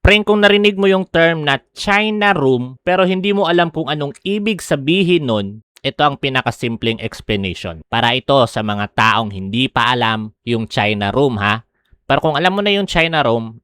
Preng, kung narinig mo yung term na China room pero hindi mo alam kung anong ibig sabihin nun, ito ang pinakasimpleng explanation. Para ito sa mga taong hindi pa alam yung China room, ha? Pero kung alam mo na yung China room,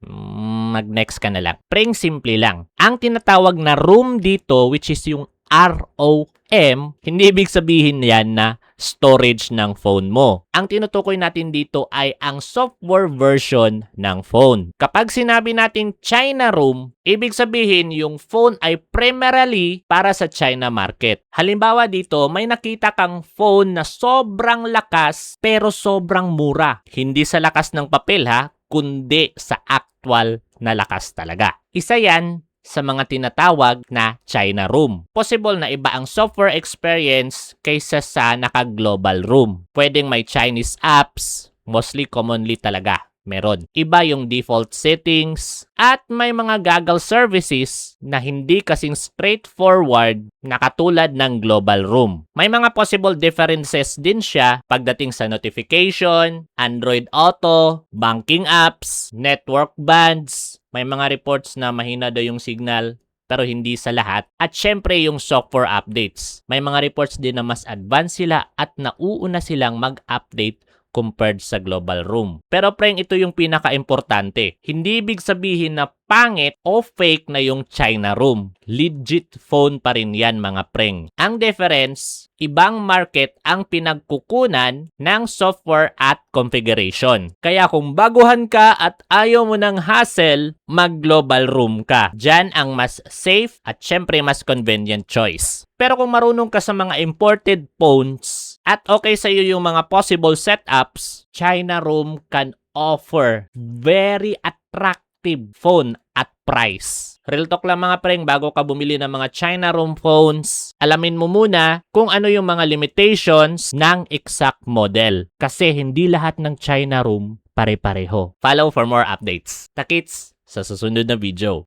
mag-next ka na lang. Preng, simple lang. Ang tinatawag na room dito, which is yung ROM, hindi ibig sabihin yan na storage ng phone mo. Ang tinutukoy natin dito ay ang software version ng phone. Kapag sinabi natin China room, ibig sabihin yung phone ay primarily para sa China market. Halimbawa dito, may nakita kang phone na sobrang lakas pero sobrang mura. Hindi sa lakas ng papel, ha, kundi sa actual na lakas talaga. Isa yan sa mga tinatawag na China room. Possible na iba ang software experience kaysa sa naka-global room. Pwedeng may Chinese apps, mostly commonly talaga meron. Iba yung default settings at may mga gaggle services na hindi kasing straightforward na katulad ng global room. May mga possible differences din siya pagdating sa notification, Android Auto, banking apps, network bands. May mga reports na mahina daw yung signal pero hindi sa lahat. At syempre yung software updates. May mga reports din na mas advanced sila at nauuna silang mag-update compared sa global room. Pero preng, ito yung pinaka-importante. Hindi ibig sabihin na pangit o fake na yung China room. Legit phone pa rin yan, mga preng. Ang difference, ibang market ang pinagkukunan ng software at configuration. Kaya kung baguhan ka at ayaw mo ng hassle, mag-global room ka. Diyan ang mas safe at syempre mas convenient choice. Pero kung marunong ka sa mga imported phones at okay sa iyo yung mga possible setups, China room can offer very attractive phone at price. Real talk lang, mga preng, bago ka bumili ng mga China room phones, alamin mo muna kung ano yung mga limitations ng exact model. Kasi hindi lahat ng China room pare-pareho. Follow for more updates. Takits sa susunod na video.